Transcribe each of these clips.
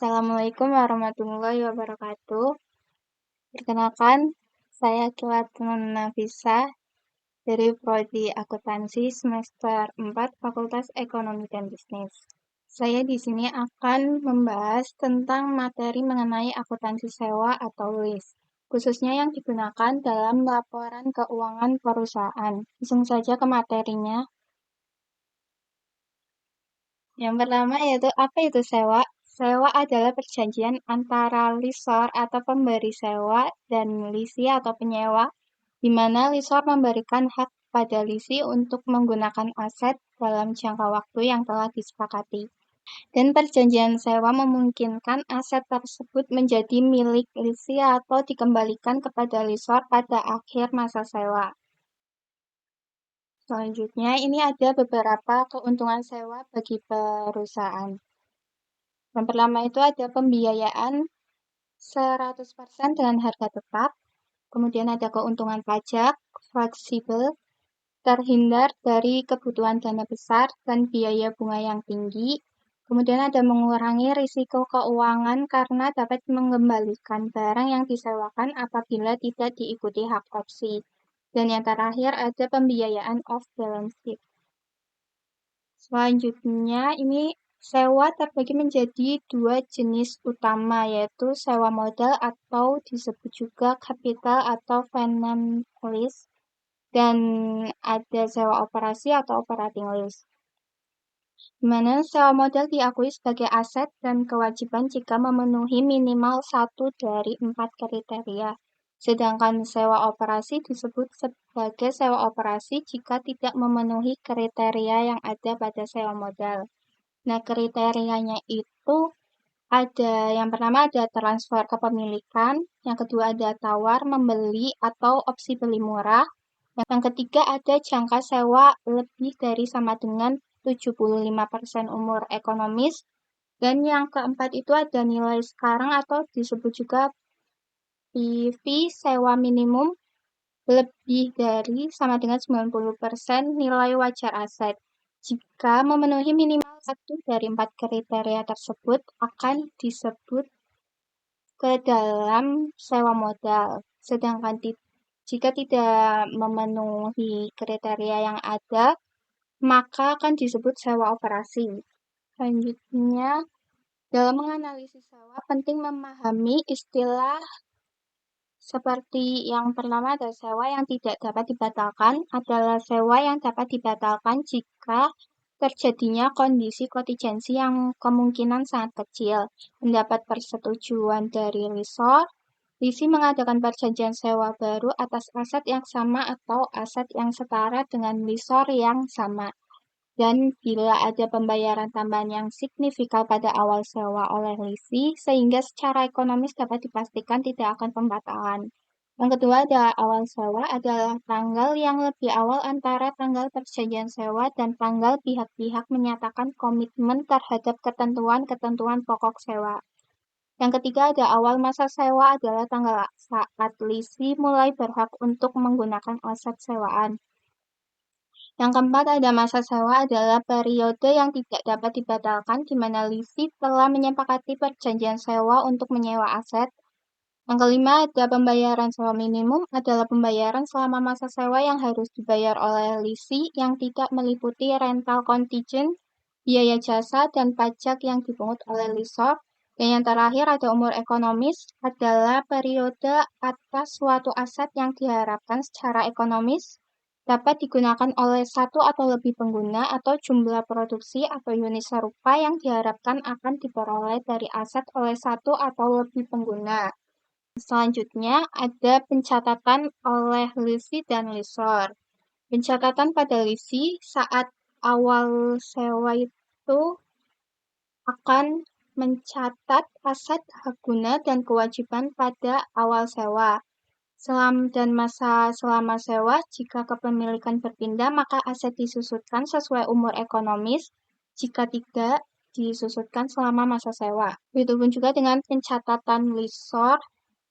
Assalamualaikum warahmatullahi wabarakatuh. Perkenalkan, saya Kilatun Nafisa dari Prodi Akuntansi semester 4 Fakultas Ekonomi dan Bisnis. Saya di sini akan membahas tentang materi mengenai akuntansi sewa atau lease, khususnya yang digunakan dalam laporan keuangan perusahaan. Langsung saja ke materinya. Yang pertama yaitu apa itu sewa? Sewa adalah perjanjian antara lessor atau pemberi sewa dan lisi atau penyewa, di mana lessor memberikan hak pada lisi untuk menggunakan aset dalam jangka waktu yang telah disepakati. Dan perjanjian sewa memungkinkan aset tersebut menjadi milik lisi atau dikembalikan kepada lessor pada akhir masa sewa. Selanjutnya, ini ada beberapa keuntungan sewa bagi perusahaan. Yang pertama itu ada pembiayaan 100% dengan harga tetap, kemudian ada keuntungan pajak, fleksibel, terhindar dari kebutuhan dana besar dan biaya bunga yang tinggi, kemudian ada mengurangi risiko keuangan karena dapat mengembalikan barang yang disewakan apabila tidak diikuti hak opsi. Dan yang terakhir ada pembiayaan off balance sheet. Selanjutnya, ini sewa terbagi menjadi dua jenis utama, yaitu sewa modal atau disebut juga capital atau finance lease, dan ada sewa operasi atau operating lease. Di mana sewa modal diakui sebagai aset dan kewajiban jika memenuhi minimal 1 dari 4 kriteria. Sedangkan sewa operasi disebut sebagai sewa operasi jika tidak memenuhi kriteria yang ada pada sewa modal. Nah, kriterianya itu ada, yang pertama ada transfer kepemilikan, yang kedua ada tawar membeli atau opsi beli murah, yang ketiga ada jangka sewa lebih dari sama dengan 75% umur ekonomis, dan yang keempat itu ada nilai sekarang atau disebut juga PV sewa minimum lebih dari sama dengan 90% nilai wajar aset. Jika memenuhi minimal 1 dari 4 kriteria tersebut akan disebut ke dalam sewa modal. Sedangkan jika tidak memenuhi kriteria yang ada, maka akan disebut sewa operasi. Selanjutnya, dalam menganalisis sewa, penting memahami istilah seperti yang pertama ada sewa yang tidak dapat dibatalkan adalah sewa yang dapat dibatalkan jika terjadinya kondisi kontingensi yang kemungkinan sangat kecil. Mendapat persetujuan dari lessor, lisi mengadakan perjanjian sewa baru atas aset yang sama atau aset yang setara dengan lessor yang sama. Dan bila ada pembayaran tambahan yang signifikan pada awal sewa oleh lisi, sehingga secara ekonomis dapat dipastikan tidak akan pembatalan. Yang kedua ada awal sewa adalah tanggal yang lebih awal antara tanggal perjanjian sewa dan tanggal pihak-pihak menyatakan komitmen terhadap ketentuan-ketentuan pokok sewa. Yang ketiga ada awal masa sewa adalah tanggal saat lisi mulai berhak untuk menggunakan aset sewaan. Yang keempat ada masa sewa adalah periode yang tidak dapat dibatalkan di mana lisi telah menyepakati perjanjian sewa untuk menyewa aset. Yang kelima ada pembayaran sewa minimum adalah pembayaran selama masa sewa yang harus dibayar oleh lisi yang tidak meliputi rental kontijen, biaya jasa, dan pajak yang dipungut oleh lessor. Dan yang terakhir ada umur ekonomis adalah periode atas suatu aset yang diharapkan secara ekonomis dapat digunakan oleh satu atau lebih pengguna atau jumlah produksi atau unit serupa yang diharapkan akan diperoleh dari aset oleh satu atau lebih pengguna. Selanjutnya ada pencatatan oleh lisi dan lessor. Pencatatan pada lisi saat awal sewa itu akan mencatat aset, hak guna, dan kewajiban pada awal sewa. Selama sewa, jika kepemilikan berpindah, maka aset disusutkan sesuai umur ekonomis. Jika tidak, disusutkan selama masa sewa. Begitupun juga dengan pencatatan lessor.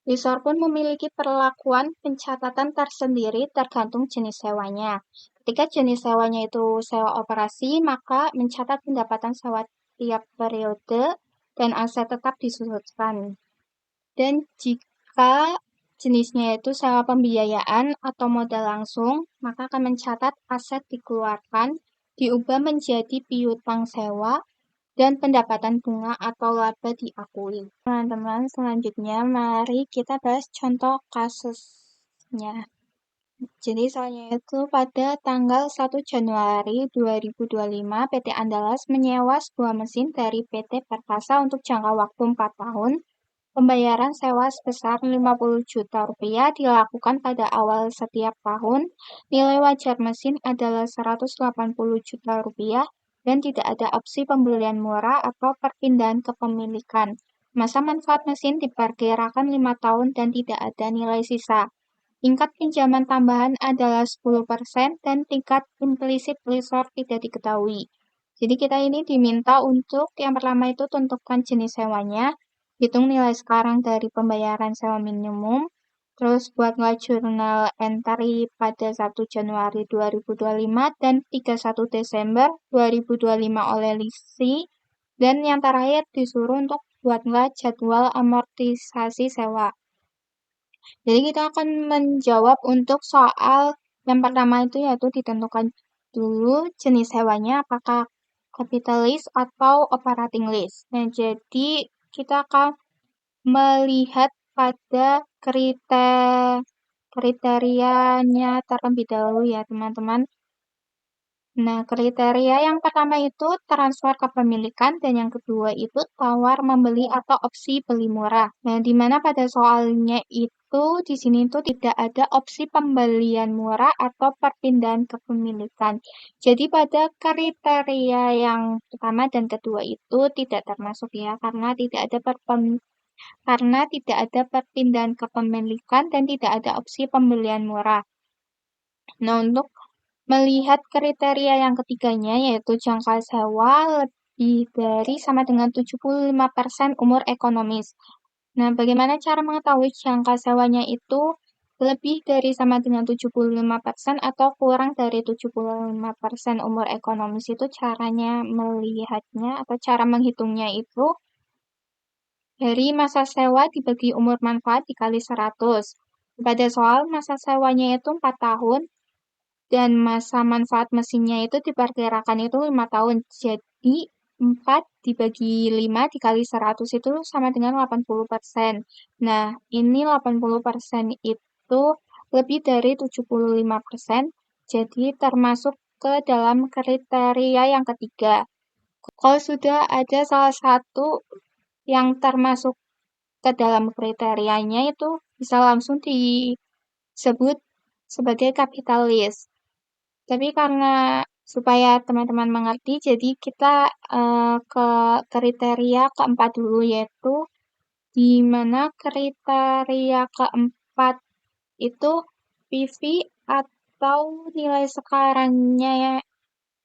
Lessor pun memiliki perlakuan pencatatan tersendiri tergantung jenis sewanya. Ketika jenis sewanya itu sewa operasi, maka mencatat pendapatan sewa tiap periode. dan aset tetap disusutkan. Dan jika jenisnya itu sewa pembiayaan atau modal langsung, maka akan mencatat aset dikeluarkan, diubah menjadi piutang sewa, dan pendapatan bunga atau laba diakui. Teman-teman, selanjutnya mari kita bahas contoh kasusnya. Jadi soalnya itu pada tanggal 1 Januari 2025, PT Andalas menyewa sebuah mesin dari PT Perkasa untuk jangka waktu 4 tahun. Pembayaran sewa sebesar 50 juta rupiah dilakukan pada awal setiap tahun. Nilai wajar mesin adalah 180 juta rupiah dan tidak ada opsi pembelian murah atau perpindahan kepemilikan. Masa manfaat mesin diperkirakan 5 tahun dan tidak ada nilai sisa. Tingkat pinjaman tambahan adalah 10% dan tingkat implisit lessor tidak diketahui. Jadi kita ini diminta untuk yang pertama itu tentukan jenis sewanya, hitung nilai sekarang dari pembayaran sewa minimum, terus buatlah jurnal entry pada 1 Januari 2025 dan 31 Desember 2025 oleh Lisi, dan yang terakhir disuruh untuk buatlah jadwal amortisasi sewa. Jadi kita akan menjawab untuk soal yang pertama itu yaitu ditentukan dulu jenis hewanya apakah capital lease atau operating lease. Nah, jadi kita akan melihat pada kriterianya terlebih dahulu ya teman-teman. Nah, kriteria yang pertama itu transfer kepemilikan dan yang kedua itu tawar membeli atau opsi beli murah. Nah, di mana pada soalnya itu di sini itu tidak ada opsi pembelian murah atau perpindahan kepemilikan. Jadi pada kriteria yang pertama dan kedua itu tidak termasuk ya karena tidak ada perpindahan kepemilikan dan tidak ada opsi pembelian murah. Nah, untuk melihat kriteria yang ketiganya yaitu jangka sewa lebih dari sama dengan 75% umur ekonomis. Nah, bagaimana cara mengetahui jangka sewanya itu lebih dari sama dengan 75% atau kurang dari 75% umur ekonomis itu caranya melihatnya atau cara menghitungnya itu dari masa sewa dibagi umur manfaat dikali 100. Pada soal masa sewanya itu 4 tahun, dan masa manfaat mesinnya itu diperkirakan itu 5 tahun. Jadi 4 dibagi 5 dikali 100 itu sama dengan 80%. Nah, ini 80% itu lebih dari 75%. Jadi termasuk ke dalam kriteria yang ketiga. Kalau sudah ada salah satu yang termasuk ke dalam kriterianya itu bisa langsung disebut sebagai kapitalis. Tapi karena supaya teman-teman mengerti, jadi kita ke kriteria keempat dulu, yaitu di mana kriteria keempat itu PV atau nilai sekarangnya ya,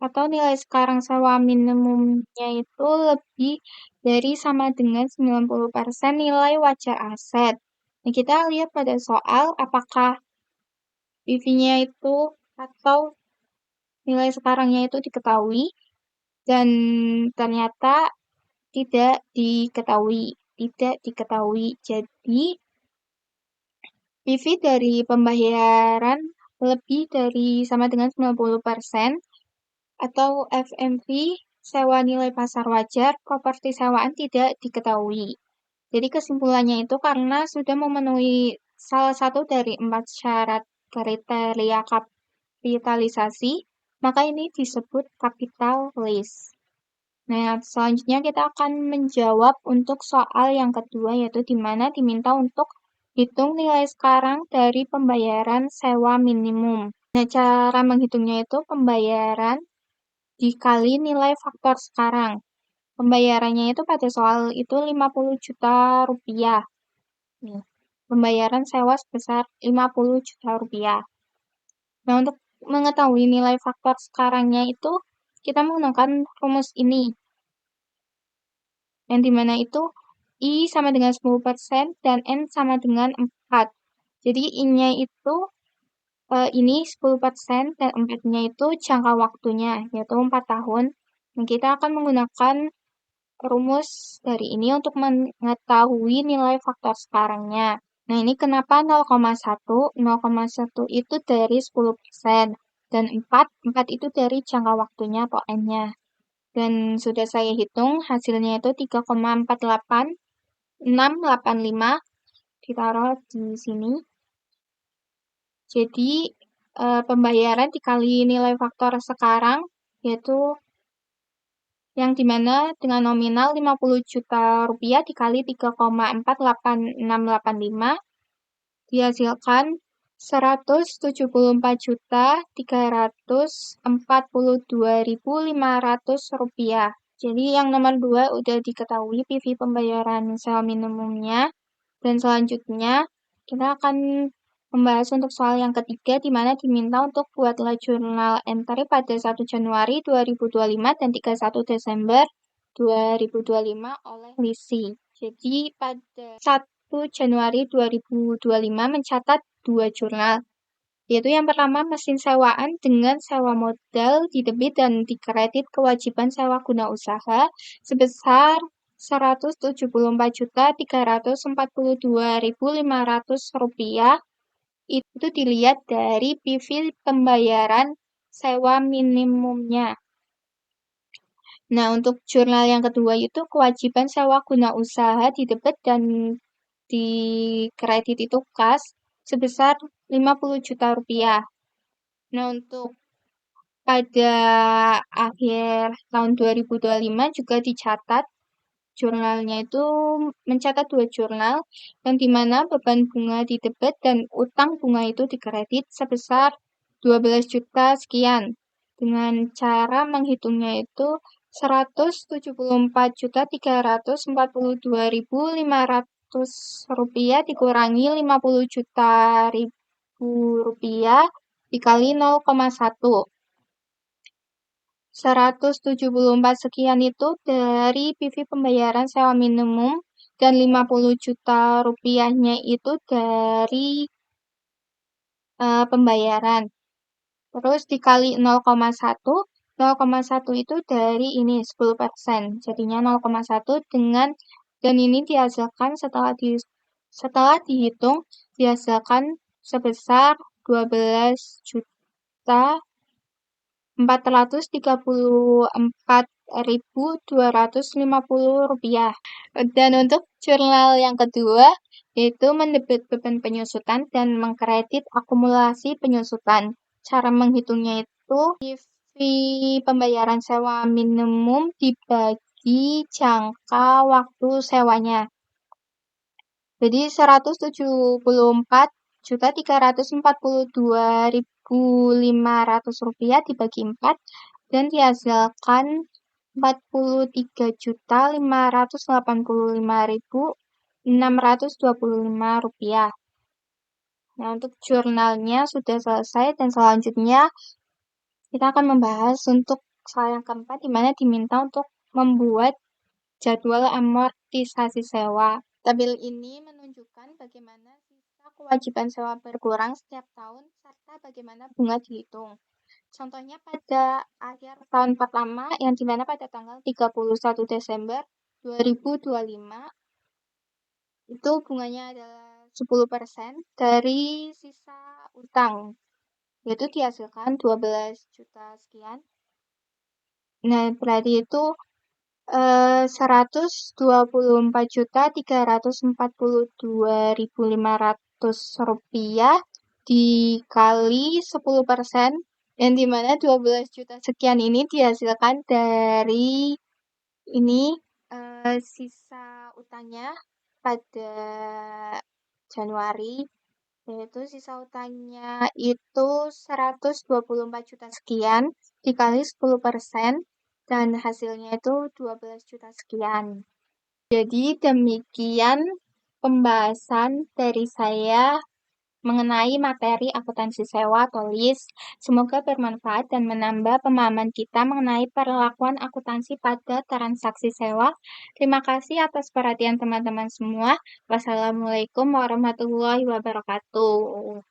atau nilai sekarang sewa minimumnya itu lebih dari sama dengan 90% nilai wajar aset. Nah, kita lihat pada soal apakah PV-nya itu atau nilai sekarangnya itu diketahui dan ternyata tidak diketahui. Jadi PV dari pembayaran lebih dari sama dengan 90% atau FMV sewa nilai pasar wajar properti sewaan tidak diketahui. Jadi kesimpulannya itu karena sudah memenuhi salah satu dari 4 syarat kriteria kapitalisasi, maka ini disebut capital lease. Nah, selanjutnya kita akan menjawab untuk soal yang kedua, yaitu di mana diminta untuk hitung nilai sekarang dari pembayaran sewa minimum. Nah, cara menghitungnya itu pembayaran dikali nilai faktor sekarang. Pembayarannya itu pada soal itu 50 juta rupiah. Nih, pembayaran sewa sebesar 50 juta rupiah. Nah, untuk mengetahui nilai faktor sekarangnya itu, kita menggunakan rumus ini. Yang dimana itu I sama dengan 10% dan N sama dengan 4. Jadi I-nya itu ini 10% dan 4-nya itu jangka waktunya, yaitu 4 tahun. Dan kita akan menggunakan rumus dari ini untuk mengetahui nilai faktor sekarangnya. Nah, ini kenapa 0,1? 0,1 itu dari 10%, dan 4 itu dari jangka waktunya atau N-nya. Dan sudah saya hitung, hasilnya itu 3,48685, ditaruh di sini. Jadi, pembayaran dikali nilai faktor sekarang, yaitu yang dimana dengan nominal 50 juta rupiah dikali 3,48685 dihasilkan 174.342.500 rupiah. Jadi yang nomor 2 udah diketahui PV pembayaran sewa minimumnya. Dan selanjutnya kita akan membahas untuk soal yang ketiga, di mana diminta untuk buatlah jurnal entry pada 1 Januari 2025 dan 31 Desember 2025 oleh Lisi. Jadi pada 1 Januari 2025 mencatat 2 jurnal, yaitu yang pertama mesin sewaan dengan sewa modal didebit dan dikredit kewajiban sewa guna usaha sebesar Rp173.342.500 itu dilihat dari PV pembayaran sewa minimumnya. Nah, untuk jurnal yang kedua itu kewajiban sewa guna usaha didebit dan dikredit itu kas sebesar Rp50 juta. Nah, untuk pada akhir tahun 2025 juga dicatat jurnalnya itu mencatat 2 jurnal yang dimana beban bunga didebit dan utang bunga itu dikredit sebesar 12 juta sekian. Dengan cara menghitungnya itu Rp174.342.500 dikurangi 50 juta rupiah dikali 0,1. 174 sekian itu dari PV pembayaran sewa minimum dan 50 juta rupiahnya itu dari pembayaran. Terus dikali 0,1, 0,1 itu dari ini 10%, jadinya 0,1 dengan dan ini dihasilkan setelah dihitung dihasilkan sebesar 12.434.250 rupiah. Dan untuk jurnal yang kedua yaitu mendebit beban penyusutan dan mengkredit akumulasi penyusutan. Cara menghitungnya itu PV pembayaran sewa minimum dibagi jangka waktu sewanya. Jadi 174.342.500 rupiah dibagi 4 dan dihasilkan 43.585.625 rupiah. Nah, untuk jurnalnya sudah selesai dan selanjutnya kita akan membahas untuk soal yang keempat di mana diminta untuk membuat jadwal amortisasi sewa. Tabel ini menunjukkan bagaimana sisa kewajiban sewa berkurang setiap tahun serta bagaimana bunga dihitung. Contohnya pada akhir tahun pertama yang dimana pada tanggal 31 Desember 2025 itu bunganya adalah 10% dari sisa utang, yaitu dihasilkan 12 juta sekian. Nah, berarti itu 124.342.500 rupiah dikali 10%, yang dimana 12 juta sekian ini dihasilkan dari ini sisa utangnya pada Januari, yaitu sisa utangnya itu 124 juta sekian dikali 10%, dan hasilnya itu 12 juta sekian. Jadi demikian pembahasan dari saya mengenai materi akuntansi sewa atau LIS. Semoga bermanfaat dan menambah pemahaman kita mengenai perlakuan akuntansi pada transaksi sewa. Terima kasih atas perhatian teman-teman semua. Wassalamualaikum warahmatullahi wabarakatuh.